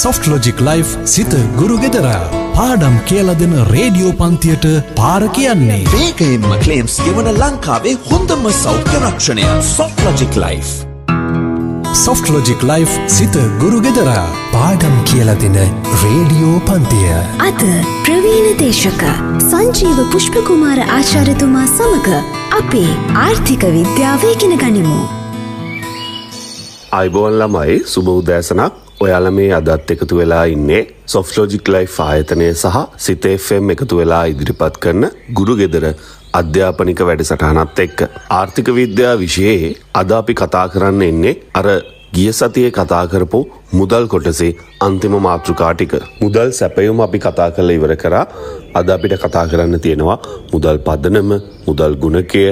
Soft Logic Life සිත ගුරු ගෙදර පාඩම් කියලා දෙන රේඩියෝ පන්තියට පාර කියන්නේ. වේගයෙන්ම ක්ලේම්ස් ගෙවන ලංකාවේ හොඳම සෞඛ්‍ය රක්ෂණය Soft Logic Life. Soft Logic Life සිත ගුරු ගෙදර පාඩම් කියලා දෙන රේඩියෝ පන්තිය. අද ප්‍රවීණ දේශක සංජීව පුෂ්පකුමාර ආචාර්යතුමා සමග අපේ ආර්ථික විද්‍යාව ඉගෙන ගනිමු. අයිබෝන් ළමයි සුබ උදෑසනක්. ඔයාලා මේ අදත් එකතු වෙලා ඉන්නේ Soft Logic Life ආයතනය සහ සිත FM එකතු වෙලා ඉදිරිපත් කරන ගුරු ගෙදර අධ්‍යාපනික වැඩසටහනත් එක්ක ආර්ථික විද්‍යාව විෂයේ අද අපි කතා කරන්න එන්නේ අර ගිය සතියේ කතා කරපු මුදල් කොටසේ අන්තිම මාතෘකා ටික. මුදල් සැපයුම අපි කතා කරලා ඉවර කරා. අද අපිට කතා කරන්න තියෙනවා මුදල් පදනම, මුදල් ගුණකය,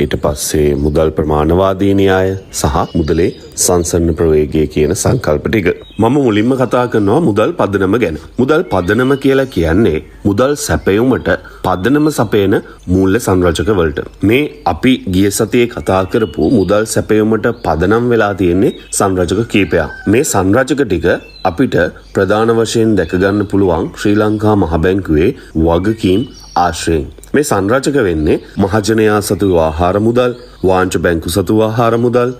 ඊට පස්සේ මුදල් ප්‍රමාණවාදී න්‍යාය සහ මුදලේ සංසරණ ප්‍රවේගය කියන සංකල්ප ටික. මම මුලින්ම කතා කරනවා මුදල් පදනම ගැන. මුදල් පදනම කියලා කියන්නේ මුදල් සැපයුමට පදනම සපයන මූල්‍ය සංරචක වලට. මේ අපි ගිය සතියේ කතා කරපු මුදල් සැපයුමට පදනම් වෙලා තියෙන්නේ සංරචක කීපයක්. මේ සංරචක ටික අපිට ප්‍රධාන වශයෙන් දැක ගන්න පුළුවන් ශ්‍රී ලංකා මහ බැංකුවේ වගකීම් ආශ්‍රයෙන්. මේ සංරචක වෙන්නේ මහජනයා සතු ආහාර මුදල්, වාණිජ බැංකු සතු ආහාර මුදල්,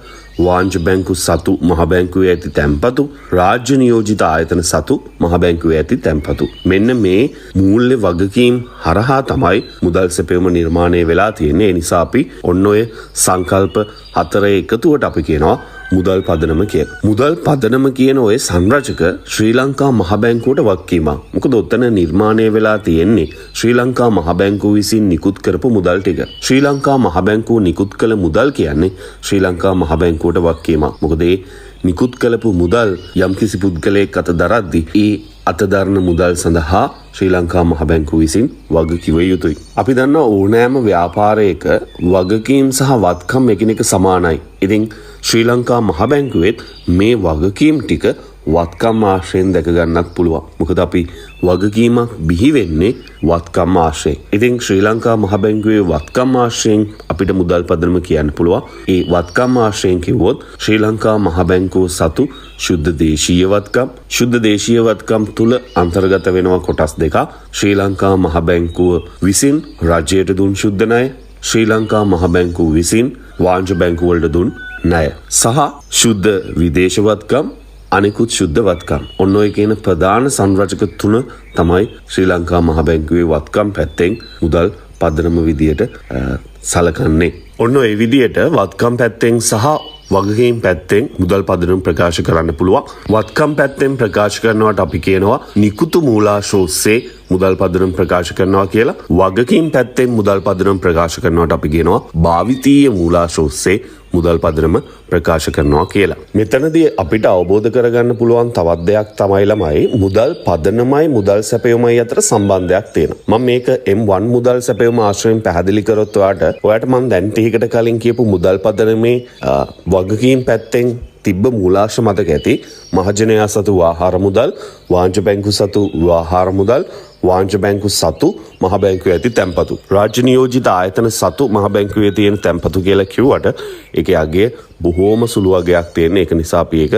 වාණිජ බැංකු සතු මහ බැංකුවේ ඇති තැන්පතු, රාජ්‍ය නියෝජිත ආයතන සතු මහ බැංකුවේ ඇති තැන්පතු. මෙන්න මේ මූල්‍ය වගකීම් හරහා තමයි මුදල් සැපයුම නිර්මාණය වෙලා තියෙන්නේ. ඒ නිසා අපි ඔන්න ඔය සංකල්ප හතරේ එකතුවට අපි කියනවා මුදල් පදනම කියලා. මුදල් පදනම කියන ඔය සංරචක ශ්‍රී ලංකා මහ බැංකුවට වගකීමක්. මොකද ඔතන නිර්මාණය වෙලා තියෙන්නේ ශ්‍රී ලංකා මහ බැංකුව විසින් නිකුත් කරපු මුදල් ටික. ශ්‍රී ලංකා මහ බැංකුව නිකුත් කළ මුදල් කියන්නේ ශ්‍රී ලංකා මහ බැංකුවට වගකීමක්. මොකද ඒ නිකුත් කළපු මුදල් යම්කිසි පුද්ගලයෙක් අත දරද්දී ඒ අතදරන මුදල් සඳහා ශ්‍රී ලංකා මහ බැංකුව විසින් වගකිව යුතුයි. අපි දන්නා ඕනෑම ව්‍යාපාරයක වගකීම් සහ වත්කම් එකිනෙක සමානයි. ඉතින් ශ්‍රී ලංකා මහ බැංකුවෙත් මේ වගකීම් ටික වත්කම් ආශ්‍රයෙන් දැක ගන්නත් පුළුවන්. මොකද අපි වගකීමක් බිහි වෙන්නේ වත්කම් ආශ්‍රයෙන්. ඉතින් ශ්‍රී ලංකා මහ බැංකුවේ වත්කම් ආශ්‍රයෙන් අපිට මුදල් පදනම කියන්න පුළුවන්. ඒ වත්කම් ආශ්‍රයෙන් කිව්වොත් ශ්‍රී ලංකා මහ බැංකුව සතු ශුද්ධ දේශීය වත්කම්, ශුද්ධ දේශීය වත්කම් තුල අන්තර්ගත වෙනවා කොටස් දෙකක්. ශ්‍රී ලංකා මහ බැංකුව විසින් රජයට දුන් ශුද්ධ ණය, ශ්‍රී ලංකා මහ බැංකුව විසින් වාණිජ බැංකු වලට දුන් ණය සහ ශුද්ධ විදේශ වත්කම්, අනිකුත් ශුද්ධ වත්කම්. ඔන්න ඔය කියන ප්‍රධාන සංරචක තුන තමයි ශ්‍රී ලංකා මහ බැංකුවේ වත්කම් පැත්තෙන් මුදල් පදනම විදියට සලකන්නේ. ඔන්න ඔය විදියට වත්කම් පැත්තෙන් සහ වගකීම් පැත්තෙන් මුදල් පදනම ප්‍රකාශ කරන්න පුළුවන්. වත්කම් පැත්තෙන් ප්‍රකාශ කරනවට අපි කියනවා නිකුතු මූලාශ්‍ර ඔස්සේ මුදල් පදනම ප්‍රකාශ කරනවා කියලා. වගකීම් පැත්තෙන් මුදල් පදනම ප්‍රකාශ කරනවට අපි කියනවා භාවිතීය මූලාශ්‍ර ඔස්සේ මුදල් පදනම ප්‍රකාශ කරනවා කියලා. මෙතනදී අපිට අවබෝධ කරගන්න පුළුවන් තවත් දෙයක් තමයි ළමයි මුදල් පදනමයි මුදල් සැපයුමයි අතර සම්බන්ධයක් තියෙනවා. මම මේක M1 මුදල් සැපයුම ආශ්‍රයෙන් පැහැදිලි කරොත් ඔයාට මම දැන් ටිකකට කලින් කියපු මුදල් පදනමේ වගකීම් පැත්තෙන් තිබ්බ මූලාශ්‍ර මතක ඇති. මහජනයා සතු ආහාර මුදල්, වාණිජ බැංකු සතු ආහාර මුදල්, වාණිජ බැංකු සතු මහ බැංකුවේ ඇති තැන්පතු, රාජ්‍ය නියෝජිත ආයතන සතු මහ බැංකුවේ තියෙන තැන්පතු කියලා කිව්වට ඒකේ අගය බොහෝම සුළු අගයක් තියෙන. ඒක නිසා අපි ඒක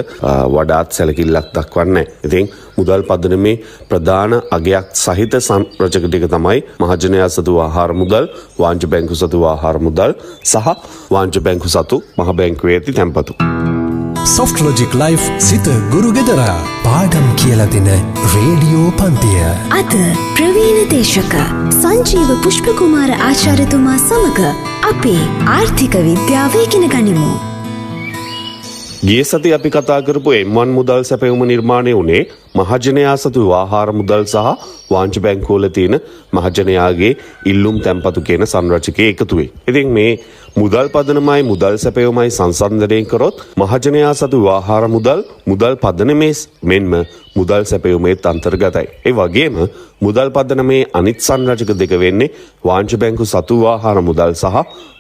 වඩාත් සැලකිල්ලක් දක්වන්නේ. ඉතින් මුදල් පදනමේ ප්‍රධාන අගයක් සහිත සංරචක ටික තමයි මහජනයා සතු ආහාර මුදල්, වාණිජ බැංකු සතු ආහාර මුදල් සහ වාණිජ බැංකු සතු මහ බැංකුවේ ඇති තැන්පතු. Soft Logic Life සිත ගුරු ගෙදර පාඩම් කියලා දෙන රේඩියෝ පන්තිය. අද ප්‍රවීණ දේශක සංජීව පුෂ්පකුමාර ආචාර්යතුමා සමග අපේ ආර්ථික විද්‍යාව ඉගෙන ගනිමු. ගිය සතියේ අපි කතා කරපු M1 මුදල් සැපයුම නිර්මාණය වුණේ මහජනයා සතු ආහාර මුදල් සහ වාණිජ බැංකුවල තියෙන මහජනයාගේ ඉල්ලුම් තැන්පතු කියන සංරචකයේ එකතුවේ. ඉතින් මේ මුදල් පදනමයි මුදල් සැපයුමයි සංසන්දනය කරොත් මහජනයා සතු ආහාර මුදල් මුදල් පදනමේ මෙන්ම මුදල් සැපයුමේ අන්තර්ගතයි. ඒ වගේම මුදල් පදනමේ අනිත් සංරචක දෙක වෙන්නේ වාණිජ බැංකු සතු ආහාර මුදල් සහ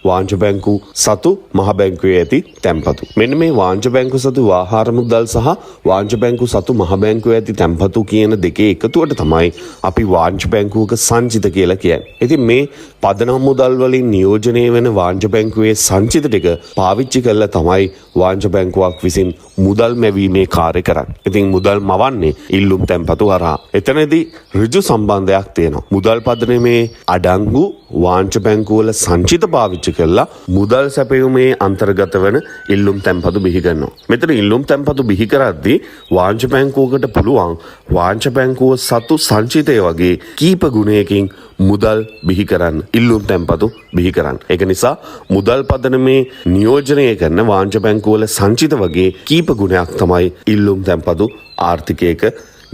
වාණිජ බැංකු සතු මහ බැංකුවේ ඇති තැන්පතු. මෙන්න මේ වාණිජ බැංකු සතු ආහාර මුදල් සහ වාණිජ බැංකු සතු මහ බැංකුවේ ඇති තැන්පතු කියන දෙකේ එකතුවට තමයි අපි වාණිජ බැංකුවක සංචිත කියලා කියන්නේ. ඉතින් මේ පදනම් මුදල් වලින් නියෝජනය වෙන වාණිජ බැංකුවේ සංචිත ටික පාවිච්චි කරලා තමයි වාණිජ බැංකුවක් විසින් මුදල් මැවීමේ කාර්ය කරන්නේ. ඉතින් මුදල් මවන්නේ ඉල්ලුම් තැන්පතු හරහා. එතනදී ඍජු සම්බන්ධයක් තියෙනවා. මුදල් පදනමේ අඩංගු වාංශ බැංකුවල සංචිත පාවිච්චි කරලා මුදල් සැපයීමේ අන්තර්ගත වන ඉල්ලුම් තැන්පතු බිහි කරනවා. මෙතන ඉල්ලුම් තැන්පතු බිහි කරද්දී වාංශ බැංකුවකට පුළුවන් වාංශ බැංකුව සතු සංචිතය වගේ කීප ගුණයකින් මුදල් බිහි කරන්න ඉල්ලුම් තැන්පතු බිහි කරන්න. ඒක නිසා මුදල් පදනමේ නියෝජනය කරන වාංශ බැංකුවල සංචිත වගේ කීප ගුණයක් තමයි ඉල්ලුම් තැන්පතු ආර්ථිකයක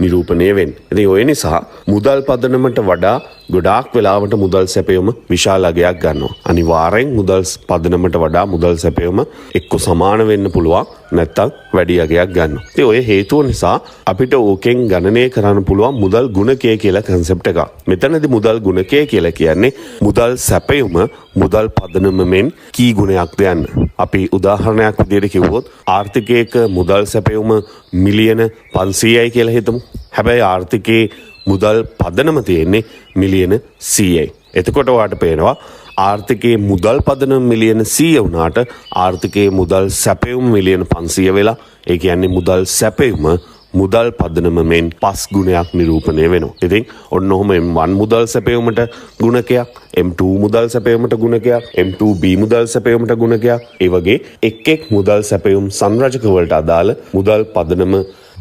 නිරූපණය වෙන්නේ. ඉතින් ඔය නිසා මුදල් පදනමට වඩා ගොඩාක් වෙලාවට මුදල් සැපයීම විශාල අගයක් ගන්නවා. අනිවාර්යෙන් මුදල් පදනමට වඩා මුදල් සැපයීම එක්ක සමාන වෙන්න පුළුවන් නැත්නම් වැඩි අගයක් ගන්නවා. ඉතින් ඔය හේතුව නිසා අපිට ඕකෙන් ගණනය කරන්න පුළුවන් මුදල් ගුණකය කියලා කන්සෙප්ට් එකක්. මෙතනදී මුදල් ගුණකය කියලා කියන්නේ මුදල් සැපයීම මුදල් පදනමෙන් කී ගුණයක්ද යන්න. අපි උදාහරණයක් විදිහට කිව්වොත් ආර්ථිකයක මුදල් සැපයීම මිලියන 500යි කියලා හිතමු. හැබැයි ආර්ථිකයේ මුදල් පදනම තියෙන්නේ මිලියන 100යි. එතකොට ඔයාට පේනවා ආර්ථිකයේ මුදල් පදනම මිලියන 100 වුණාට ආර්ථිකයේ මුදල් සැපයුම මිලියන 500 වෙලා. ඒ කියන්නේ මුදල් සැපයුම මුදල් පදනමෙන් 5 ගුණයක් නිරූපණය වෙනවා. ඉතින් ඔන්න ඔහම M1 මුදල් සැපයුමට ගුණකයක්, M2 මුදල් සැපයුමට ගුණකයක්, M2B මුදල් සැපයුමට ගුණකයක්. ඒ වගේ එක් මුදල් සැපයුම් සංරචක වලට අදාළ මුදල් පදනම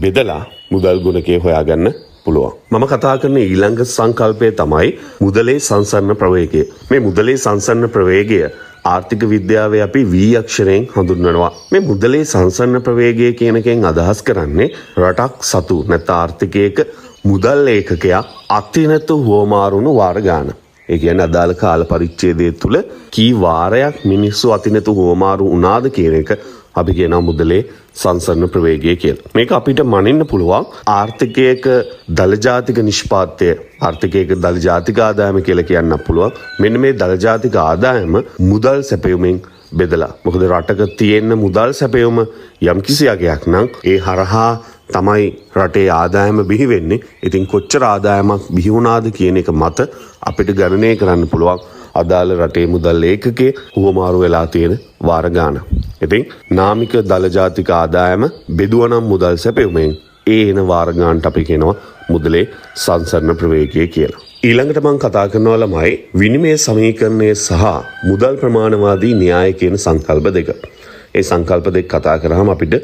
බෙදලා මුදල් ගුණකය හොයාගන්න පුළුවන්. මම කතා කරන ඊළඟ සංකල්පය තමයි මුදලේ සංසරණ ප්‍රවේගය. මේ මුදලේ සංසරණ ප්‍රවේගය ආර්ථික විද්‍යාවේ අපි V අක්ෂරයෙන් හඳුන්වනවා. මේ මුදලේ සංසරණ ප්‍රවේගය කියන එකෙන් අදහස් කරන්නේ රටක් සතු නැත්නම් ආර්ථිකයක මුදල් ඒකකයක් අතිනත හුවමාරුණු වාර ගන්න. ඒ කියන්නේ අදාළ කාල පරිච්ඡේදය තුළ කී වාරයක් මිනිස්සු අතිනත හුවමාරු වුණාද කියන එක අපි කියනවා මුදලේ සංසරණ ප්‍රවේගය කියලා. මේක අපිට මනින්න පුළුවන් ආර්ථිකයක දල ජාතික නිෂ්පාදනය, ආර්ථිකයක දල ජාතික ආදායම කියලා කියන්න පුළුවන්. මෙන්න මේ දල ජාතික ආදායම මුදල් සැපයීමෙන් බෙදලා. මොකද රටක තියෙන මුදල් සැපයීම යම්කිසි අගයක් නම් ඒ හරහා තමයි රටේ ආදායම බිහි වෙන්නේ. ඉතින් කොච්චර ආදායමක් බිහි වුණාද කියන එක මත අපිට ගණනය කරන්න පුළුවන් අදාළ රටේ මුදල් ඒකකයේ හුවමාරු වෙලා තියෙන වාර ගාන. ඉතින් නාමික දල ජාතික ආදායම බෙදුවනම් මුදල් සැපයීමෙන් ඒ එන වාර ගානට අපි කියනවා මුදලේ සංසරණ ප්‍රවේගය කියලා. ඊළඟට මම කතා කරනවා ළමයි විනිමය සමීකරණය සහ මුදල් ප්‍රමාණවාදී න්‍යාය කියන සංකල්ප දෙක. ඒ සංකල්ප දෙක කතා කරාම අපිට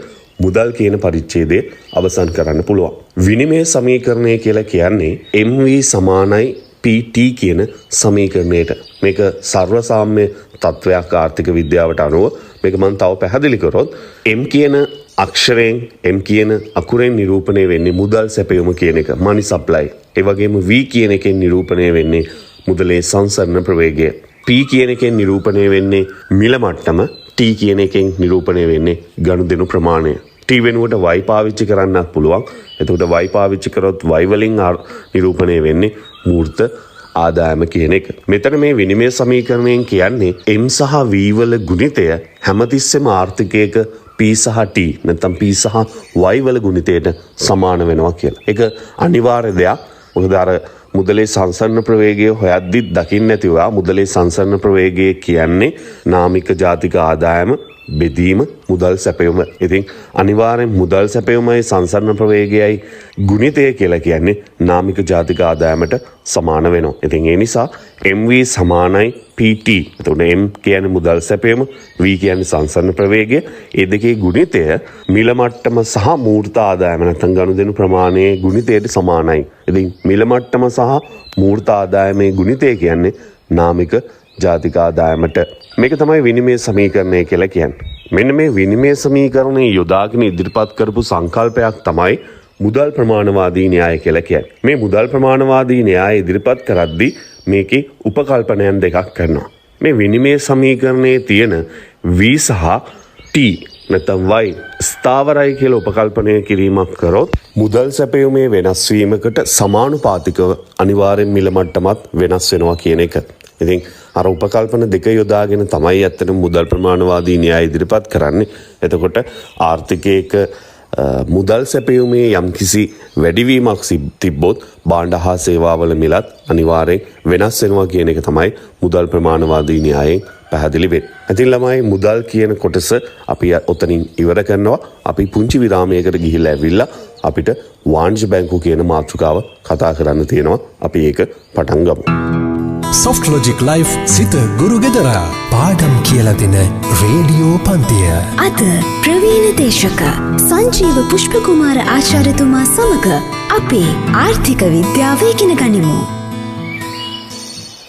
මුදල් කියන පරිච්ඡේදය අවසන් කරන්න පුළුවන්. විනිමය සමීකරණය කියලා කියන්නේ MV සමානයි PT කියන සමීකරණයට. මේක සර්වසාම්‍ය තත්වයක් ආර්ථික විද්‍යාවට අනුව. මේක මම තව පැහැදිලි කරොත් M කියන අක්ෂරයෙන් M කියන අකුරෙන් නිරූපණය වෙන්නේ මුදල් සැපයීම කියන එක, money supply. ඒ වගේම V කියන එකෙන් නිරූපණය වෙන්නේ මුදලේ සංසරණ ප්‍රවේගය. P කියන එකෙන් නිරූපණය වෙන්නේ මිල මට්ටම, T කියන එකෙන් නිරූපණය වෙන්නේ ගනුදෙනු ප්‍රමාණය. T වෙනුවට Y පාවිච්චි කරන්නත් පුළුවන්. එතකොට Y පාවිච්චි කරොත් Y වලින් නිරූපණය වෙන්නේ මූර්ත ආදායම කියන එක. මෙතන මේ විනිමය සමීකරණයෙන් කියන්නේ M සහ V වල ගුණිතය හැමතිස්සෙම ආර්ථිකයක P සහ T නැත්නම් P සහ Y වල ගුණිතයට සමාන වෙනවා කියලා. ඒක අනිවාර්ය දෙයක්. මොකද අර මුදලේ සංසරණ ප්‍රවේගය හොයද්දිත් දකින්න ඇතිවා මුදලේ සංසරණ ප්‍රවේගය කියන්නේ නාමික ජාතික ආදායම බෙදීම මුදල් සැපයීම. ඉතින් අනිවාර්යෙන් මුදල් සැපයීමයි සංසරණ ප්‍රවේගයයි ගුණිතය කියලා කියන්නේ නාමික ජාතික ආදායමට සමාන වෙනවා. ඉතින් ඒ නිසා MV සමානයි PT. එතකොට M කියන්නේ මුදල් සැපයීම, V කියන්නේ සංසරණ ප්‍රවේගය. ඒ දෙකේ ගුණිතය මිල මට්ටම සහ මූර්ත ආදායම නැත්නම් ගනුදෙනු ප්‍රමාණයේ ගුණිතයට සමානයි. ඉතින් මිල මට්ටම සහ මූර්ත ආදායමේ ගුණිතය කියන්නේ නාමික ජාතික ආදායමට. මේක තමයි විනිමය සමීකරණය කියලා කියන්නේ. මෙන්න මේ විනිමය සමීකරණය යොදාගෙන ඉදිරිපත් කරපු සංකල්පයක් තමයි මුදල් ප්‍රමාණවාදී න්‍යාය කියලා කියන්නේ. මේ මුදල් ප්‍රමාණවාදී න්‍යාය ඉදිරිපත් කරද්දී මේකේ උපකල්පනයන් දෙකක් කරනවා. මේ විනිමය සමීකරණයේ තියෙන V සහ T නැත්නම් Y ස්ථාවරයි කියලා උපකල්පනය කිරීමක් කරොත් මුදල් සැපයීමේ වෙනස් වීමකට සමානුපාතිකව අනිවාර්යෙන් මිල මට්ටමත් වෙනස් වෙනවා කියන එක. ඉතින් අර උපකල්පන දෙක යොදාගෙන තමයි ඇත්තටම මුදල් ප්‍රමාණවාදී න්‍යාය ඉදිරිපත් කරන්නේ. එතකොට ආර්ථිකයක මුදල් සැපයීමේ යම්කිසි වැඩිවීමක් තිබ්බොත් භාණ්ඩ හා සේවාවල මිලත් අනිවාර්යෙන් වෙනස් වෙනවා කියන එක තමයි මුදල් ප්‍රමාණවාදී න්‍යායෙන් පැහැදිලි වෙන්නේ. ඉතින් ළමයි මුදල් කියන කොටස අපි ඔතනින් ඉවර කරනවා. අපි පුංචි විරාමයකට ගිහිල්ලා ඇවිල්ලා අපිට වාණිජ්‍ය බැංකුව කියන මාතෘකාව කතා කරන්න තියෙනවා. අපි ඒක පටන් ගමු. Soft Logic Life සිත ගුරු ගෙදර පාඩම් කියලා දෙන රේඩියෝ පන්තිය. අද ප්‍රවීණ දේශක සංජීව පුෂ්පකුමාර ආචාර්යතුමා සමග අපේ ආර්ථික විද්‍යාව ඉගෙන ගනිමු.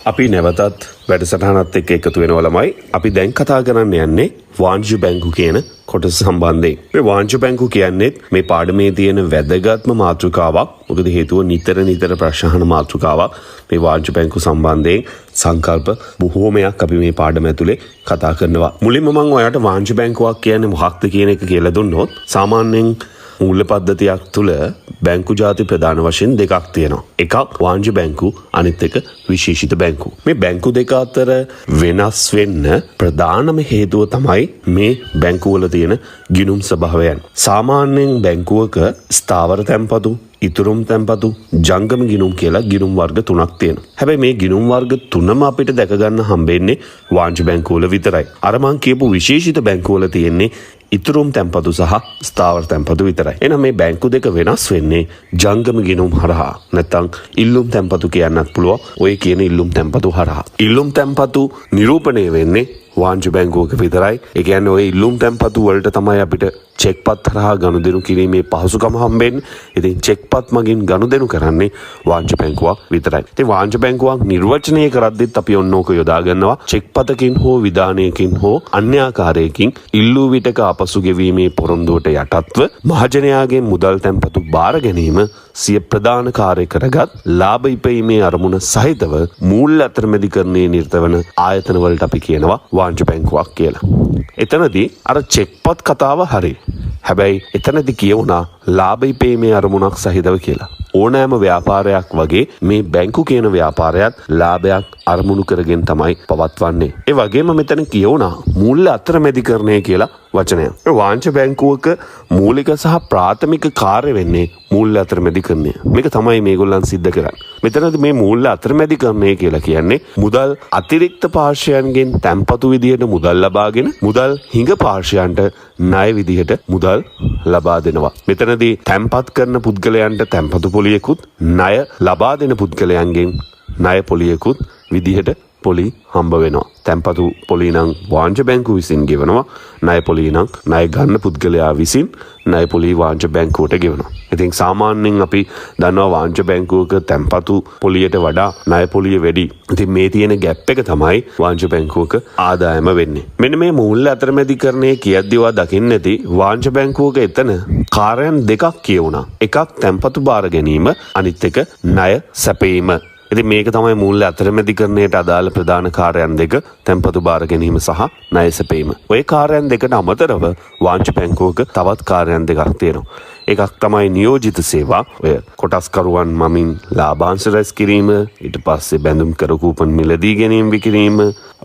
අපි නැවතත් වැඩසටහනත් එක්ක එකතු වෙනවා ළමයි. අපි දැන් කතා කරන්න යන්නේ වාණිජ්‍ය බැංකුව කියන කොටස සම්බන්ධයෙන්. මේ වාණිජ්‍ය බැංකුව කියන්නේ මේ පාඩමේ තියෙන වැදගත්ම මාතෘකාවක්. මොකද හේතුව නිතර ප්‍රශ්න මාතෘකාවක්. මේ වාණිජ්‍ය බැංකුව සම්බන්ධයෙන් සංකල්ප බොහෝමයක් අපි මේ පාඩම ඇතුලේ කතා කරනවා. මුලින්ම මම ඔයාලට වාණිජ්‍ය බැංකුවක් කියන්නේ මොකක්ද කියන එක කියලා දුන්නොත් සාමාන්‍යයෙන් මූල්‍ය පද්ධතියක් තුළ බැංකු ජාති ප්‍රධාන වශයෙන් දෙකක් තියෙනවා. එකක් වාණිජ්‍ය බැංකු, අනිත් එක විශේෂිත බැංකු. මේ බැංකු දෙක අතර වෙනස් වෙන්න ප්‍රධානම හේතුව තමයි මේ බැංකුවල තියෙන ගිණුම් ස්වභාවයන්. සාමාන්‍යයෙන් බැංකුවක ස්ථාවර තැන්පතු, ඉතුරුම් තැන්පතු, ජංගම ගිණුම් කියලා ගිණුම් වර්ග තුනක් තියෙනවා. හැබැයි මේ ගිණුම් වර්ග තුනම අපිට දැක ගන්න හම්බෙන්නේ වාණිජ්‍ය බැංකුවල විතරයි. අර මං කියපු විශේෂිත බැංකුවල තියෙන්නේ ඉතුරුම් තැන්පතු සහ ස්ථාවර තැන්පතු විතරයි. එහෙනම් මේ බැංකු දෙක වෙනස් වෙන්නේ ජංගම ගිණුම් හරහා. නැත්නම් ඉල්ලුම් තැන්පතු කියන්නත් පුළුවන්. ඔය කියන ඉල්ලුම් තැන්පතු හරහා. ඉල්ලුම් තැන්පතු නිරූපණය වෙන්නේ වාණිජ්‍ය බැංකුවක විතරයි. ඒ කියන්නේ ඔය ඉල්ලුම් තැන්පතු වලට තමයි අපිට චෙක්පත් හරහා ගනුදෙනු කිරීමේ පහසුකම හම්බෙන්නේ. ඉතින් චෙක්පත් මගින් ගනුදෙනු කරන්නේ වාණිජ්‍ය බැංකුවක් විතරයි. ඉතින් වාණිජ්‍ය බැංකුවක් නිර්වචනය කරද්දිත් අපි ඔන්නෝක යොදා ගන්නවා. චෙක්පතකින් හෝ විධානයකින් හෝ අන්‍ය ආකාරයකින් ඉල්ලූ විටක අපසු ගෙවීමේ පොරොන්දුවට යටත්ව මහජනයාගේ මුදල් තැන්පතු බාර ගැනීම සිය ප්‍රධාන කාර්ය කරගත් ලාභ ඉපයීමේ අරමුණ සහිතව මූල්‍ය අතරමැදිකරණයේ නිරත වන ආයතන වලට අපි කියනවා වාණිජ්‍ය බැංකුවක් කියලා. එතනදී අර චෙක්පත් කතාව හරි. හැබැයි එතනදි කියවුණා ලාභ ඉපයීමේ අරමුණක් සහිතව කියලා. ඕනෑම ව්‍යාපාරයක් වගේ මේ බැංකු කියන ව්‍යාපාරයත් ලාභයක් අරමුණු කරගෙන තමයි පවත්වන්නේ. ඒ වගේම මෙතන කියවුණා මූල්‍ය අතරමැදිකරණය කියලා වචනයක්. වාණිජ්‍ය බැංකුවක මූලික සහ ප්‍රාථමික කාර්ය වෙන්නේ මූල්‍ය අතරමැදිකරණය. මේක තමයි මේගොල්ලන් සිද්ධ කරන්නේ. මෙතනදී මේ මූල්‍ය අතරමැදිකරණය කියලා කියන්නේ මුදල් අතිරික්ත පාර්ශ්වයන්ගෙන් තැන්පතු විදියට මුදල් ලබාගෙන මුදල් හිඟ පාර්ශ්වයන්ට ණය විදියට මුදල් ලබා දෙනවා. මෙතනදී තැන්පත් කරන පුද්ගලයන්ට තැන්පතු පොලියකුත් ණය ලබා දෙන පුද්ගලයන්ගෙන් ණය පොලියකුත් විදිහට පොලි හම්බ වෙනවා. තැන්පතු පොලි නම් වාණිජ්‍ය බැංකුව විසින් ගෙවනවා. ණය පොලි නම් ණය ගන්න පුද්ගලයා විසින් ණය පොලි වාණිජ්‍ය බැංකුවට ගෙවනවා. ඉතින් සාමාන්‍යයෙන් අපි දන්නවා වාණිජ්‍ය බැංකුවක තැන්පතු පොලියට වඩා ණය පොලිය වැඩි. ඉතින් මේ තියෙන ગેප් එක තමයි වාණිජ්‍ය බැංකුවක ආදායම වෙන්නේ. මෙන්න මේ මූල්‍ය අතරමැදිකරණය කියද්දී වා දකින්න ඇති වාණිජ්‍ය බැංකුවක එතන කාර්යයන් දෙකක් කියවුණා. එකක් තැන්පතු බාර ගැනීම, අනිත් එක ණය සැපයීම. ඉතින් මේක තමයි මූල්‍ය අතරමැදිකරණයට අදාළ ප්‍රධාන කාර්යයන් දෙක, තැන්පතු බාර ගැනීම සහ ණය සැපීම. ওই කාර්යයන් දෙකට අමතරව වාණිජ්‍ය බැංකුවක තවත් කාර්යයන් දෙකක් තියෙනවා. එකක් තමයි නියෝජිත සේවා. ඔය කොටස්කරුවන් මමින් ලාභාංශ රැස් කිරීම, ඊට පස්සේ බැඳුම් කර කූපන් මිලදී ගැනීම විකිරීම,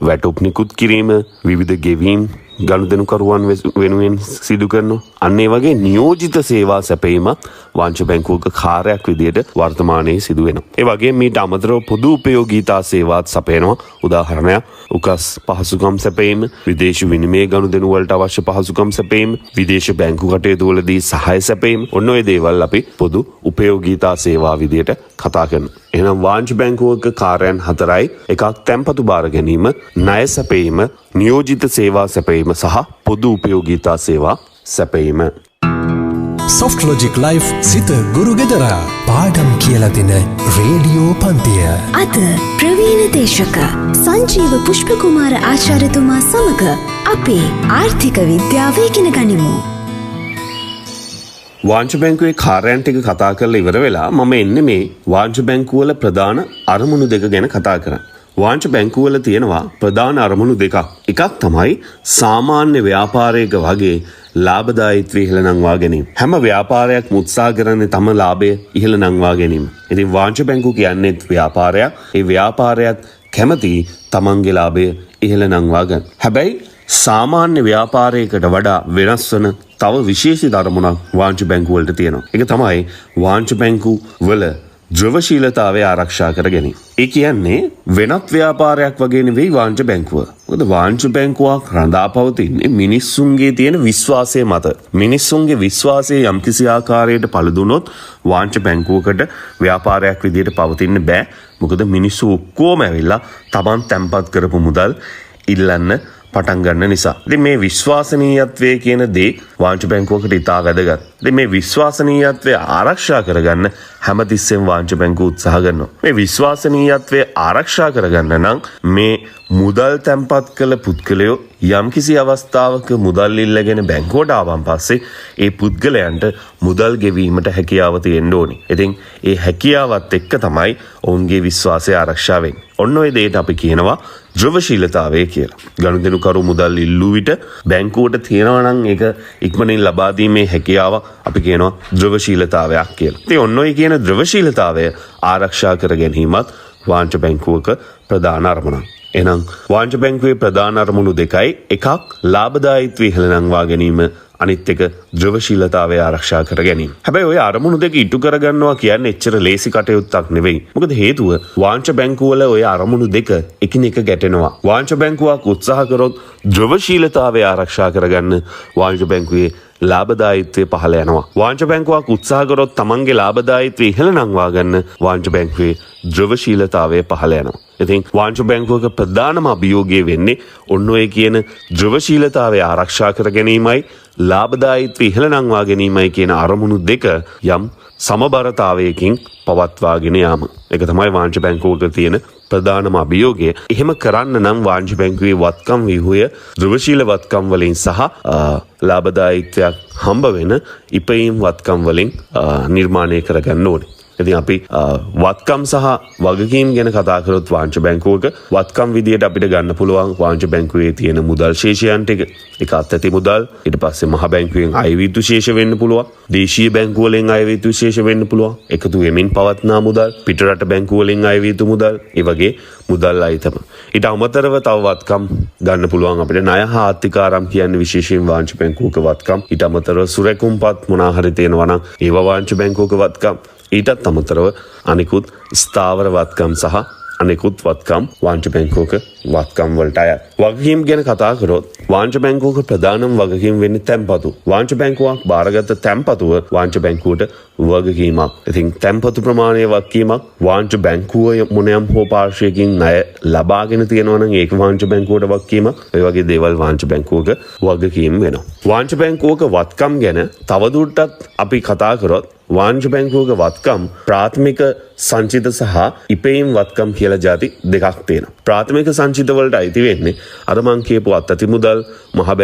වැටුප් නිකුත් කිරීම, විවිධ ගෙවීම් ගනුදෙනුකරුවන් වෙනුවෙන් සිදු කරනවා. අන්න ඒ වගේ නියෝජිත සේවා සැපීමත් වාණිජ්‍ය බැංකුවක කාර්යයක් විදියට වර්තමානයේ සිදු වෙනවා. ඒ වගේම මීට අමතරව පොදු උපයෝගීතා සේවාත් සපයනවා. උදාහරණයක් උකස් පහසුකම් සැපීම, විදේශ විනිමය ගනුදෙනු වලට අවශ්‍ය පහසුකම් සැපීම, විදේශ බැංකු කටයුතු වලදී සහාය සැපීම. ඔන්න ඔය දේවල් අපි පොදු උපයෝගීතා සේවා විදියට කතා කරනවා. එහෙනම් වාණිජ්‍ය බැංකුවක කාර්යයන් හතරයි. එකක් තැන්පතු බාර ගැනීම, ණය සැපීම, නියෝජිත සේවා සැපීම සහ පොදු උපයෝගීතා සේවා සැපීම. Soft Logic Life සිත ගුරු ගෙදර පාඩම් කියලා දෙන රේඩියෝ පන්තිය. අද ප්‍රවීණ දේශක සංජීව පුෂ්පකුමාර ආචාර්යතුමා සමග අපේ ආර්ථික විද්‍යාව ඉගෙන ගනිමු. වාණිජ්‍ය බැංකුවේ කාර්යයන් ටික කතා කරලා ඉවර වෙලා මම එන්නේ මේ වාණිජ්‍ය බැංකුවල ප්‍රධාන අරමුණු දෙක ගැන කතා කරන්න. වාණිජ්‍ය බැංකුවල තියෙනවා ප්‍රධාන අරමුණු දෙකක්. එකක් තමයි සාමාන්‍ය ව්‍යාපාරයක වගේ ලාභදායීත්වය ඉහළ නංවා ගැනීම. හැම ව්‍යාපාරයක්ම උත්සාහ කරන්නේ තම ලාභය ඉහළ නංවා ගැනීම. ඉතින් වාණිජ්‍ය බැංකුව කියන්නේ ව්‍යාපාරයක්. ඒ ව්‍යාපාරයත් කැමති තමන්ගේ ලාභය ඉහළ නංවා ගන්න. හැබැයි සාමාන්‍ය ව්‍යාපාරයකට වඩා වෙනස් වන තව විශේෂිත අරමුණක් වාණිජ්‍ය බැංකුව වලට තියෙනවා. ඒක තමයි වාණිජ්‍ය බැංකුව වල ද්‍රවශීලතාවය ආරක්ෂා කර ගැනීම. ඒ කියන්නේ වෙනත් ව්‍යාපාරයක් වගේ නෙවෙයි වාණිජ බැංකුව. මොකද වාණිජ බැංකුවක් රඳා පවතින්නේ මිනිස්සුන්ගේ තියෙන විශ්වාසය මත. මිනිස්සුන්ගේ විශ්වාසය යම්කිසි ආකාරයකට පළුදුනොත් වාණිජ බැංකුවකට ව්‍යාපාරයක් විදිහට පවතින්න බෑ. මොකද මිනිස්සු ඔක්කොම ඇවිල්ලා Taman තැන්පත් කරපු මුදල් ඉල්ලන්න පටන් ගන්න නිසා. ඉතින් මේ විශ්වාසනීයත්වය කියන දේ වාණිජ බැංකුවකට ඉතා වැදගත්. ඉතින් මේ විශ්වාසනීයත්වය ආරක්ෂා කරගන්න හැමතිස්සෙම වාණිජ බැංකුව උත්සාහ කරනවා. මේ විශ්වාසනීයත්වය ආරක්ෂා කරගන්න නම් මේ මුදල් තැන්පත් කළ පුද්ගලයෝ යම්කිසි අවස්ථාවක මුදල් ඉල්ලගෙන බැංකුවට ආවන් පස්සේ ඒ පුද්ගලයන්ට මුදල් ගෙවීමට හැකියාව තියෙන්න ඕනේ. ඉතින් ඒ හැකියාවත් එක්ක තමයි ඔවුන්ගේ විශ්වාසය ආරක්ෂා වෙන්නේ. ඔන්න ඔය දෙයට අපි කියනවා ද්‍රවශීලතාවය කියලා. ගනුදෙනුකරු මුදල් ඉල්ලූ විට බැංකුවට තියෙනවා නම් ඒක ඉක්මනින් ලබා දීමේ හැකියාව අපි කියනවා ද්‍රවශීලතාවයක් කියලා. ඉතින් ඔන්න ඔය කියන ද්‍රවශීලතාවය ආරක්ෂා කර ගැනීමත් වාණිජ බැංකුවක ප්‍රධාන අරමුණක්. එහෙනම් වාණිජ බැංකුවේ ප්‍රධාන අරමුණු දෙකයි. එකක් ලාභදායීත්වය ඉහළ නංවා ගැනීම, අනිත් එක ද්‍රවශීලතාවය ආරක්ෂා කර ගැනීම. හැබැයි ඔය අරමුණු දෙක ඉටු කරගන්නවා කියන්නේ එච්චර ලේසි කටයුත්තක් නෙවෙයි. මොකද හේතුව වාණිජ බැංකුවල ඔය අරමුණු දෙක එකිනෙක ගැටෙනවා. වාණිජ බැංකුවක් උත්සාහ කරොත් ද්‍රවශීලතාවය ආරක්ෂා කරගන්න වාණිජ බැංකුවේ ලාභදායීත්වය පහළ යනවා. වාණිජ බැංකුවක් උත්සාහ කරොත් තමන්ගේ ලාභදායීත්වය ඉහළ නංවා ගන්න වාණිජ බැංකුවේ ද්‍රවශීලතාවය පහළ යනවා. ඉතින් වාණිජ බැංකුවක ප්‍රධානම අභියෝගය වෙන්නේ ඔන්න ඔය කියන ද්‍රවශීලතාවය ආරක්ෂා කර ගැනීමයි ලාභදායීත්වය ඉහළ නංවා ගැනීමයි කියන අරමුණු දෙක යම් සමබරතාවයකින් පවත්වාගෙන යාම. ඒක තමයි වාණිජ බැංකුවක තියෙන ප්‍රධානම අභියෝගය. එහෙම කරන්න නම් වාණිජ බැංකුවේ වත්කම් ව්‍යුහය ද්‍රවශීල වත්කම් වලින් සහ ලාභදායීත්වයක් හම්බ වෙන ඉපයීම් වත්කම් වලින් නිර්මාණය කරගන්න ඕනේ. ඉතින් අපි වත්කම් සහ වගකීම් ගැන කතා කරොත් වාණිජ බැංකුවක වත්කම් විදියට අපිට ගන්න පුළුවන් වාණිජ බැංකුවේ තියෙන මුදල් ශේෂයන් ටික. ඒක අත්‍යති මුදල්, ඊට පස්සේ මහ බැංකුවෙන් අයවීතු ශේෂ වෙන්න පුළුවන්, දේශීය බැංකු වලින් අයවීතු ශේෂ වෙන්න පුළුවන්, එකතු වෙමින් පවත්නා මුදල්, පිටරට බැංකු වලින් අයවීතු මුදල්, ඒ වගේ මුදල් අයිතම. ඊට අමතරව තව වත්කම් ගන්න පුළුවන් අපිට ණය හා ආර්ථිකාරම් කියන්නේ විශේෂයෙන් වාණිජ බැංකුවක වත්කම්. ඊට අමතරව සුරැකුම්පත් මොනවා හරි තියෙනවා නම් ඒවා වාණිජ බැංකුවක වත්කම්. ඊටත් අමතරව අනිකුත් ස්ථාවර වත්කම් සහ අනිකුත් වත්කම් වාණිජ බැංකුවක වත්කම් වලට අයත්. වගකීම් ගැන කතා කරොත් වාණිජ බැංකුවක ප්‍රධානම වගකීම් වෙන්නේ තැන්පතු. වාණිජ බැංකුවක් බාරගත් තැන්පතුව වාණිජ බැංකුවට වගකීමක්. ඉතින් තැන්පතු ප්‍රමාණය වගකීමක්. වාණිජ බැංකුව මොනෑම් හෝ පාර්ශ්වයකින් ණය ලබාගෙන තියෙනවා නම් ඒක වාණිජ බැංකුවට වගකීමක්. ඒ වගේ දේවල් වාණිජ බැංකුවක වගකීම් වෙනවා. වාණිජ බැංකුවක වත්කම් ගැන තවදුරටත් අපි කතා කරොත් වාණිජ බැංකුවක වත්කම් ප්‍රාථමික සංචිත සහ ඉපයීම් වත්කම් කියලා ಜಾති දෙකක් තියෙනවා. ප්‍රාථමික සංචිත වලට අයිති වෙන්නේ අර මං කියපු අත්අති මුදල්, මහ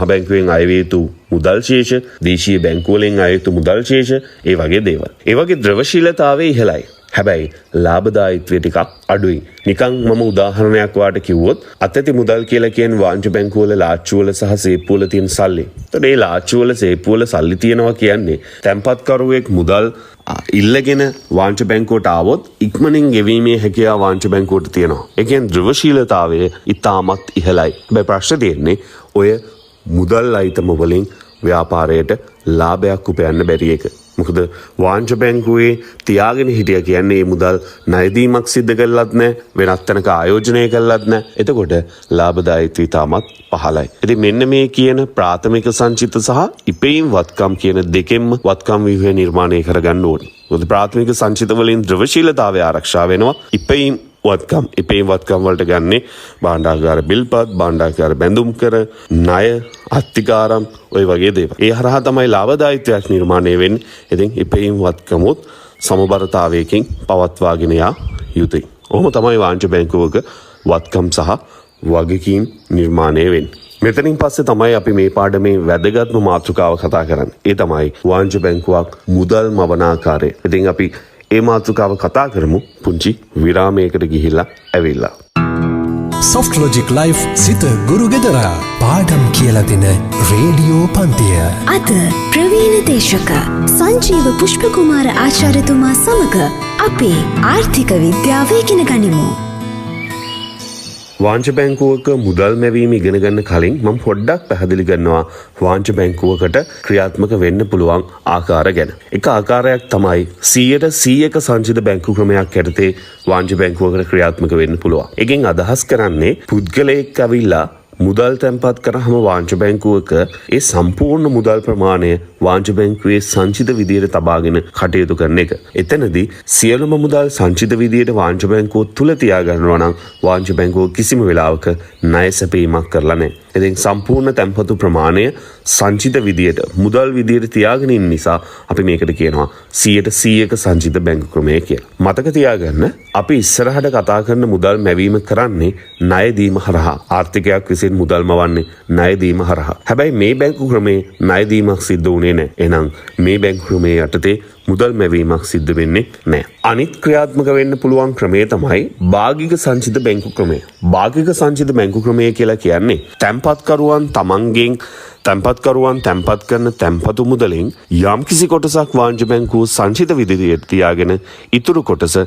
බැංකුවෙන් අයවිය යුතු මුදල් ශේෂ, දේශීය බැංකු වලින් අයවිය යුතු මුදල් ශේෂ, ඒ වගේ දේවල්. ඒ වගේ ද්‍රවශීලතාවය ඉහළයි. හැබැයි ලාභදායීත්වය ටිකක් අඩුයි. නිකන් මම උදාහරණයක් වාට කිව්වොත් අත්‍යති මුදල් කියලා කියන්නේ වාණිජ බැංකුවල ලාච්චු වල සහ සේප්පු වල තියෙන සල්ලි. එතකොට මේ ලාච්චු වල සේප්පු වල සල්ලි තියෙනවා කියන්නේ තැන්පත්කරුවෙක් මුදල් ඉල්ලගෙන වාණිජ බැංකුවට ආවොත් ඉක්මනින් ගෙවීමේ හැකියාව වාණිජ බැංකුවට තියෙනවා. ඒ කියන්නේ ද්‍රවශීලතාවය ඉතාමත් ඉහළයි. හැබැයි ප්‍රශ්නේ තියෙන්නේ ඔය මුදල් අයිතම වලින් ව්‍යාපාරයට ලාභයක් උපයන්න බැරි එක. මොකද වාණිජ බැංකුවේ තියාගෙන හිටිය කියන්නේ මේ මුදල් ණයදීමක් සිද්ධ කළත් නැහැ, වෙනත් තැනක ආයෝජනය කළත් නැහැ. එතකොට ලාභදායීත්වය තාමත් පහළයි. ඉතින් මෙන්න මේ කියන ප්‍රාථමික සංචිත සහ ඉපයීම් වත්කම් කියන දෙකෙන්ම වත්කම් ව්‍යුහය නිර්මාණය කරගන්න ඕනේ. මොකද ප්‍රාථමික සංචිත වලින් ද්‍රවශීලතාවය ආරක්ෂා වෙනවා. ඉපයීම් වත්කම් වලට ගන්නේ භාණ්ඩාගාර බිල්පත්, භාණ්ඩාගාර බැඳුම් කර, ණය, අත්තිකාරම් ඔය වගේ දේවල්. ඒ හරහා තමයි ලාභදායීත්වයක් නිර්මාණය වෙන්නේ. ඉතින් ඉපයීම් වත්කමුත් සමබරතාවයකින් පවත්වාගෙන යා යුතුයි. ඔහොම තමයි වාණිජ බැංකුවක වත්කම් සහ වගකීම් නිර්මාණය වෙන්නේ. මෙතනින් පස්සේ තමයි අපි මේ පාඩමේ වැදගත්ම මාතෘකාව කතා කරන්නේ. ඒ තමයි වාණිජ බැංකුවක් මුදල් මවන ආකාරය. ඉතින් අපි ඒ මාතෘකාව කතා කරමු පුංචි විරාමයකට ගිහිල්ලා ඇවිල්ලා. Soft Logic Life සිත ගුරු ගෙදර පාඩම් කියලා දෙන රේඩියෝ පන්තිය. අද ප්‍රවීණ දේශක සංජීව පුෂ්පකුමාර ආචාර්යතුමා සමග අපේ ආර්ථික විද්‍යාව ඉගෙන ගනිමු. වාංශ බැංකුවක මුදල් මැවීම ඉගෙන ගන්න කලින් මම පොඩ්ඩක් පැහැදිලි කරනවා වාංශ බැංකුවකට ක්‍රියාත්මක වෙන්න පුළුවන් ආකාර ගැන. එක ආකාරයක් තමයි 100% සංචිත බැංකු ක්‍රමයක් යටතේ වාංශ බැංකුවකට ක්‍රියාත්මක වෙන්න පුළුවන්. එකෙන් අදහස් කරන්නේ පුද්ගලයෙක් ඇවිල්ලා මුදල් තැන්පත් කරාම වාංශ බැංකුවක ඒ සම්පූර්ණ මුදල් ප්‍රමාණය වාංශ බැංකුවේ සංචිත විදියට තබාගෙන කටයුතු කරන එක. එතනදී සියලුම මුදල් සංචිත විදියට වාංශ බැංකුව තුල තියා ගන්නවා නම් වාංශ බැංකුව කිසිම වෙලාවක ණය සැපීමක් කරලා නැහැ. ඉතින් සම්පූර්ණ තැන්පතු ප්‍රමාණය සංචිත විදියට මුදල් විදියට තියාගෙන ඉන්න නිසා අපි මේකට කියනවා 100% සංචිත බැංකු ක්‍රමය කියලා. මතක තියාගන්න අපි ඉස්සරහට කතා කරන මුදල් මැවීම කරන්නේ ණය දීම හරහා. ආර්ථිකයක් විසින් මුදල් මවන්නේ ණය දීම හරහා. හැබැයි මේ බැංකු ක්‍රමේ ණය දීමක් සිද්ධ වුණේ නැහැ. එහෙනම් මේ බැංකු ක්‍රමයේ යටතේ මුදල් මැවීමක් සිද්ධ වෙන්නේ නැහැ. අනිත් ක්‍රියාත්මක වෙන්න පුළුවන් ක්‍රමය තමයි භාගික සංචිත බැංකු ක්‍රමය. භාගික සංචිත බැංකු ක්‍රමය කියලා කියන්නේ තැන්පත්කරුවන් තමන්ගෙන් තැන්පත්කරුවන් තැන්පත් කරන තැන්පතු මුදලින් යම්කිසි කොටසක් වාංශ බැංකුව සංචිත විදියට තියාගෙන ඉතුරු කොටස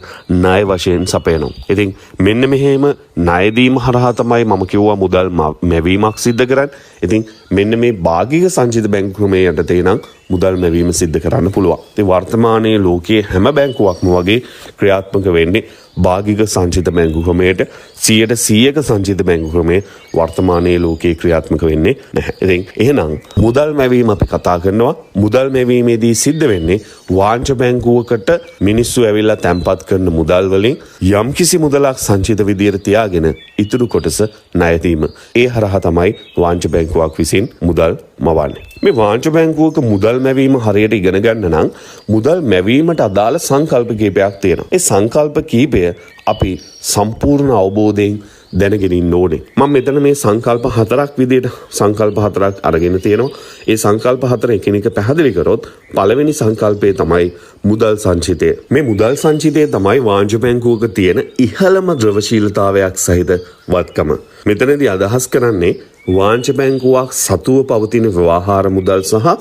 ණය වශයෙන් සපයනවා. ඉතින් මෙන්න මෙහෙම ණය දීම හරහා තමයි මම කිව්වා මුදල් මැවීමක් සිද්ධ කරන්නේ. ඉතින් මෙන්න මේ භාගික සංචිත බැංකු ක්‍රමයේ යටතේ නම් මුදල් මැවීම සිද්ධ කරන්න පුළුවන්. ඉතින් වර්තමානයේ ලෝකයේ හැම බැංකුවක්ම වගේ ක්‍රියාත්මක වෙන්නේ භාගික සංචිත බැංකු ක්‍රමයට 100% සංචිත බැංකු ක්‍රමයේ වර්තමානයේ ලෝකයේ ක්‍රියාත්මක වෙන්නේ නැහැ. ඉතින් එහෙනම් මුදල් මැවීම අපි කතා කරනවා. මුදල් මැවීමේදී සිද්ධ වෙන්නේ වාංශ බැංකුවකට මිනිස්සු ඇවිල්ලා තැන්පත් කරන මුදල් වලින් යම්කිසි මුදලක් සංචිත විදියට තියාගෙන ඉතුරු කොටස ණය දීම. ඒ හරහා තමයි වාංශ බැංකුවක් විසින් මුදල් මවන්නේ. මේ වාංශ බැංකුවක මුදල් මැවීම හරියට ඉගෙන ගන්න නම් මුදල් මැවීමට අදාළ සංකල්ප කීපයක් තියෙනවා. ඒ සංකල්ප කීපය අපි සම්පූර්ණ අවබෝධයෙන් දැනගෙන ඉන්න ඕනේ. මම මෙතන මේ සංකල්ප හතරක් විදියට සංකල්ප හතරක් අරගෙන තියෙනවා. ඒ සංකල්ප හතර එකිනෙක පැහැදිලි කරොත් පළවෙනි සංකල්පය තමයි මුදල් සංචිතය. මේ මුදල් සංචිතය තමයි වාංශ බැංකුවක තියෙන ඉහළම ද්‍රවශීලතාවයක් සහිත වත්කම. මෙතනදී අදහස් කරන්නේ වාංශ බැංකුවක් සතුව පවතින ව්‍යවහාර මුදල් සහ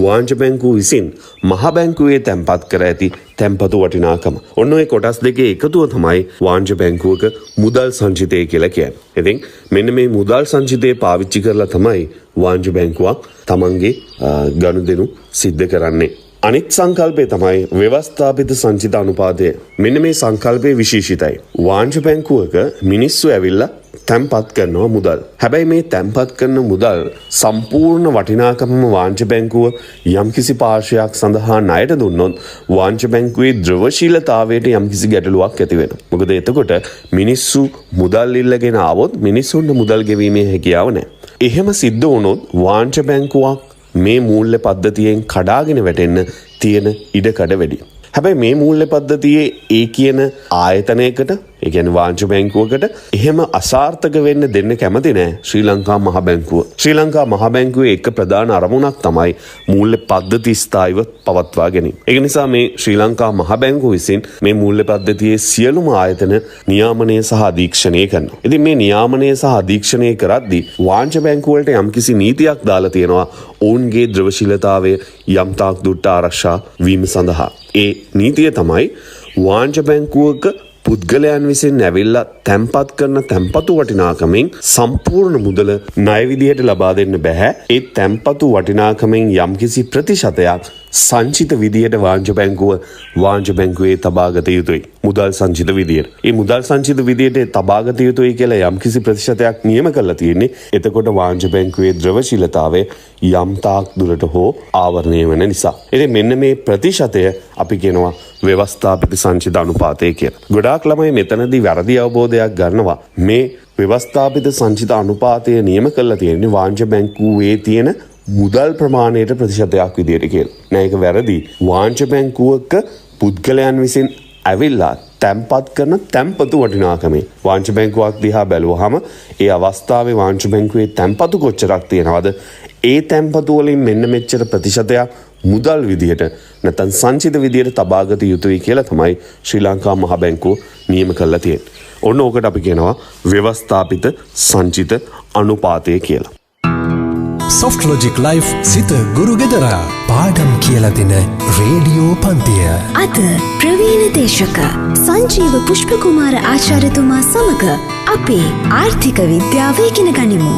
වාංශ බැංකුව විසින් මහ බැංකුවේ තැන්පත් කර ඇති තැන්පතු වටිනාකම. ඔන්න ඔය කොටස් දෙකේ එකතුව තමයි වාංශ බැංකුවක මුදල් සංචිතය කියලා කියන්නේ. ඉතින් මෙන්න මේ මුදල් සංචිතය පාවිච්චි කරලා තමයි වාංශ බැංකුවක් තමන්ගේ ගනුදෙනු සිද්ධ කරන්නේ. අනිත් සංකල්පය තමයි ව්‍යවස්ථාපිත සංචිත අනුපාතය. මෙන්න මේ සංකල්පය විශේෂිතයි. වාංශ බැංකුවක මිනිස්සු ඇවිල්ලා තැන්පත් කරනවා මුදල්. හැබැයි මේ තැන්පත් කරන මුදල් සම්පූර්ණ වටිනාකම වාංශ බැංකුව යම්කිසි පාර්ශ්වයක් සඳහා ණයට දුන්නොත් වාංශ බැංකුවේ ද්‍රවශීලතාවයට යම්කිසි ගැටලුවක් ඇති වෙනවා. මොකද එතකොට මිනිස්සු මුදල් ඉල්ලගෙන ආවොත් මිනිස්සුන්ට මුදල් ගෙවීමේ හැකියාව නැහැ. එහෙම සිද්ධ වුණොත් වාංශ බැංකුවක් මේ මූල්‍ය පද්ධතියෙන් කඩාගෙන වැටෙන්න තියෙන ඉඩකඩ වැඩි. හැබැයි මේ මූල්‍ය පද්ධතියේ ඒ කියන ආයතනයකට, ඒ කියන්නේ වාංශ බැංකුවකට එහෙම අසාර්ථක වෙන්න දෙන්න කැමති නැහැ ශ්‍රී ලංකා මහ බැංකුව. ශ්‍රී ලංකා මහ බැංකුවේ එක ප්‍රධාන අරමුණක් තමයි මූල්‍ය පද්ධති ස්ථායීව පවත්වා ගැනීම. ඒ නිසා මේ ශ්‍රී ලංකා මහ බැංකුව විසින් මේ මූල්‍ය පද්ධතියේ සියලුම ආයතන නියාමනය සහ අධීක්ෂණය කරනවා. ඉතින් මේ නියාමනය සහ අධීක්ෂණය කරද්දී වාංශ බැංකුව වලට යම්කිසි නීතියක් දාලා තියෙනවා ඔවුන්ගේ ද්‍රවශීලතාවය යම් තාක් දුරට ආරක්ෂා වීම සඳහා. ඒ නීතිය තමයි වාංශ බැංකුවක පුද්ගලයන් විසින් ඇවිල්ලා තැන්පත් කරන තැන්පතු වටිනාකමෙන් සම්පූර්ණ මුදල ණය විදියට ලබා දෙන්න බෑ. ඒ තැන්පතු වටිනාකමෙන් යම්කිසි ප්‍රතිශතයක් සංචිත විදියට වාංශ බැංකුවේ තබාගත යුතුයි. මුදල් සංචිත විදියට. ඒ මුදල් සංචිත විදියට තබාගත යුතුයි කියලා යම්කිසි ප්‍රතිශතයක් නියම කරලා තියෙන්නේ. එතකොට වාංශ බැංකුවේ ද්‍රවශීලතාවය යම් තාක් දුරට හෝ ආවරණය වෙන නිසා. ඉතින් මෙන්න මේ ප්‍රතිශතය අපි කියනවා ව්‍යවස්ථාපිත සංචිත අනුපාතය කියලා. ගොඩාක් ළමයි මෙතනදී වැරදි අවබෝධයක් ගන්නවා. මේ ව්‍යවස්ථාපිත සංචිත අනුපාතය නියම කරලා තියෙන්නේ වාංශ බැංකුවේ තියෙන මුදල් ප්‍රමාණයට ප්‍රතිශතයක් විදියට කියලා. නෑ, ඒක වැරදි. වාංශ බැංකුවක පුද්ගලයන් විසින් ඇවිල්ලා තැන්පත් කරන තැන්පතු වටිනාකමේ වාංශ බැංකුවක් දිහා බැලුවහම ඒ අවස්ථාවේ වාංශ බැංකුවේ තැන්පතු කොච්චරක් තියෙනවද? ඒ තැන්පතු වලින් මෙන්න මෙච්චර ප්‍රතිශතයක් මුදල් විදියට නැත්නම් සංචිත විදියට තබාගත යුතුයි කියලා තමයි ශ්‍රී ලංකා මහ බැංකුව නියම කරලා තියෙන්නේ. ඔන්න ඕකට අපි කියනවා ව්‍යවස්ථාපිත සංචිත අනුපාතය කියලා. Soft Logic Life සිත ගුරු ගෙදර පාඩම් කියලා දෙන රේඩියෝ පන්තිය. අද ප්‍රවීණ දේශක සංජීව පුෂ්පකුමාර ආචාර්යතුමා සමග අපේ ආර්ථික විද්‍යාව ඉගෙන ගනිමු.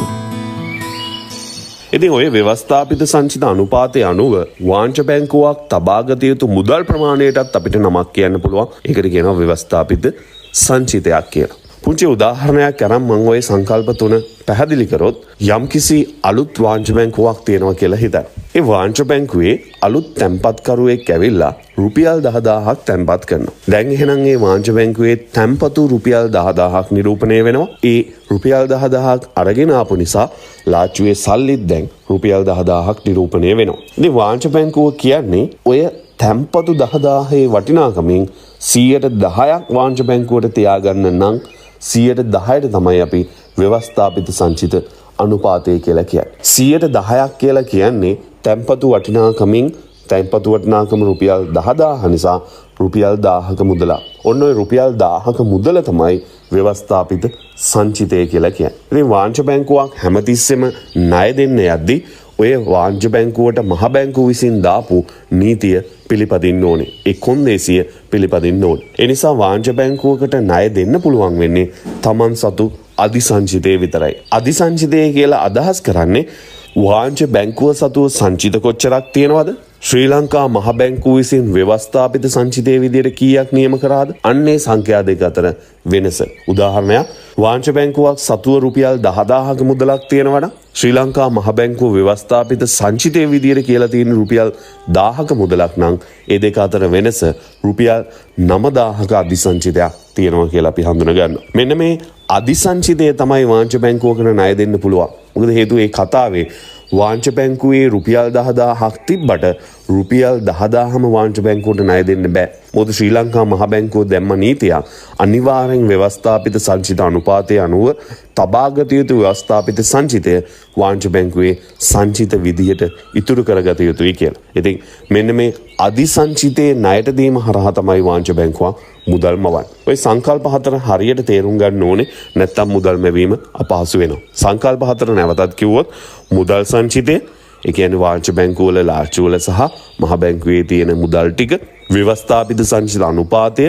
ඉතින් ඔය ව්‍යවස්ථාපිත සංචිත අනුපාතය අනුව වාංශ බැංකුවක් තබාගත යුතු මුදල් ප්‍රමාණයටත් අපිට නමක් කියන්න පුළුවන්. ඒකට කියනවා ව්‍යවස්ථාපිත සංචිතයක් කියලා. පුංචි උදාහරණයක් අරන් මම ওই සංකල්ප තුන පැහැදිලි කරොත් යම්කිසි අලුත් වාංශ බැංකුවක් තියෙනවා කියලා හිතන්න. ඒ වාංශ බැංකුවේ අලුත් තැන්පත්කරුවෙක් ඇවිල්ලා රුපියල් 10000ක් තැන්පත් කරනවා. දැන් එහෙනම් ඒ වාංශ බැංකුවේ තැන්පතු රුපියල් 10000ක් නිරූපණය වෙනවා. ඒ රුපියල් 10000ක් අරගෙන ආපු නිසා ලාච්චුවේ සල්ලිත් දැන් රුපියල් 10000ක් නිරූපණය වෙනවා. ඉතින් වාංශ බැංකුව කියන්නේ ඔය තැන්පතු 10000ේ වටිනාකමින් 10%ක් වාංශ බැංකුවට තියාගන්න නම් 10%ට තමයි අපි ව්‍යවස්ථාපිත සංචිත අනුපාතය කියලා කියන්නේ. 10%ක් කියලා කියන්නේ තැන්පතු වටිනාකමින් තැන්පතු වටිනාකම රුපියල් 10000 නිසා රුපියල් 1000ක මුදලක්. ඔන්න ඔය රුපියල් 1000ක මුදල තමයි ව්‍යවස්ථාපිත සංචිතය කියලා කියන්නේ. ඉතින් වාංශ බැංකුවක් හැමතිස්සෙම ණය දෙන්න යද්දී ඔය වාංශ බැංකුවට මහ බැංකුව විසින් දාපු නීතිය පිළිපදින්න ඕනේ. ඒ කොන්දේසිය පිළිපදින්න ඕනේ. ඒ නිසා වාංශ බැංකුවකට ණය දෙන්න පුළුවන් වෙන්නේ Taman සතු අධිසංචිතය විතරයි. අධිසංචිතය කියලා අදහස් කරන්නේ වාංශ බැංකුව සතුව සංචිත කොච්චරක් තියෙනවද? ශ්‍රී ලංකා මහ බැංකුව විසින් ව්‍යවස්ථාපිත සංචිතයේ විදියට කීයක් නියම කරාද? අන්නේ සංඛ්‍යා දෙක අතර වෙනස. උදාහරණයක් වාංශ බැංකුවක් සතුව රුපියල් 10000ක මුදලක් තියෙනවා නම් ශ්‍රී ලංකා මහ බැංකුව ව්‍යවස්ථාපිත සංචිතයේ විදියට කියලා තියෙන රුපියල් 1000ක මුදලක් නම් ඒ දෙක අතර වෙනස රුපියල් 9000ක අධිසංචිතයක් තියෙනවා කියලා අපි හඳුනා ගන්නවා. මෙන්න මේ අධිසංචිතය තමයි වාංශ බැංකුවකට ණය දෙන්න පුළුවන්. මොකද හේතුව ඒ කතාවේ වාංශ බැංකුවේ රුපියල් 10000ක් තිබ්බට රුපියල් 10000ම වාංශ බැංකුවට ණය දෙන්න බෑ. මොකද ශ්‍රී ලංකා මහ බැංකුව දැම්ම නීතියක් අනිවාර්යෙන් ව්‍යවස්ථාපිත සංචිත අනුපාතය අනුව තබාගත යුතු ව්‍යවස්ථාපිත සංචිතය වාංශ බැංකුවේ සංචිත විදියට ඉතුරු කරගත යුතුයි කියලා. ඉතින් මෙන්න මේ අධිසංචිතයේ ණයට දීම හරහා තමයි වාංශ බැංකුව මුදල් මවන්නේ. ওই සංකල්ප හතර හරියට තේරුම් ගන්න ඕනේ නැත්නම් මුදල් මැවීම අපහසු වෙනවා. සංකල්ප හතර නැවතත් කිව්වොත් මුදල් සංචිතය, ඒ කියන්නේ වාංශ බැංකුවල ලාච්චුවල සහ මහ බැංකුවේ තියෙන මුදල් ටික, ව්‍යවස්ථාපිත සංචිත අනුපාතය,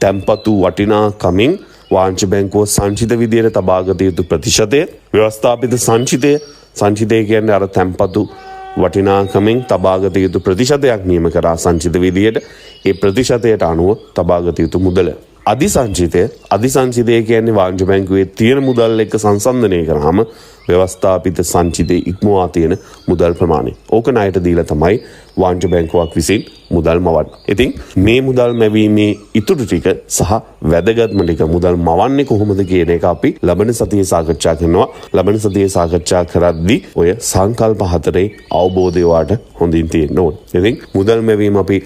තැන්පතු වටිනාකමින් වාංශ බැංකුව සංචිත විදියට තබාගත යුතු ප්‍රතිශතය, ව්‍යවස්ථාපිත සංචිතය කියන්නේ අර තැන්පතු වටිනාකමින් තබාගත යුතු ප්‍රතිශතයක් නියම කරා සංචිත විදියට ඒ ප්‍රතිශතයට අනුව තබාගත යුතු මුදල. අධිසංචිතය කියන්නේ වාංශ බැංකුවේ තියෙන මුදල් එක්ක සංසන්දනය කරාම ව්‍යවස්ථාපිත සංචිතයේ ඉක්මවා තියෙන මුදල් ප්‍රමාණය. ඕක ණයට දීලා තමයි වාංශ බැංකුවක් විසින් මුදල් මවන්නේ. ඉතින් මේ මුදල් මැවීමේ ඉතුරු ටික සහ වැදගත්ම ටික මුදල් මවන්නේ කොහොමද කියන එක අපි ලබන සතියේ සාකච්ඡා කරනවා. ලබන සතියේ සාකච්ඡා කරද්දී ඔය සංකල්ප හතරේ අවබෝධය වාට හොඳින් තියෙන්න ඕනේ. ඉතින් මුදල් මැවීම අපි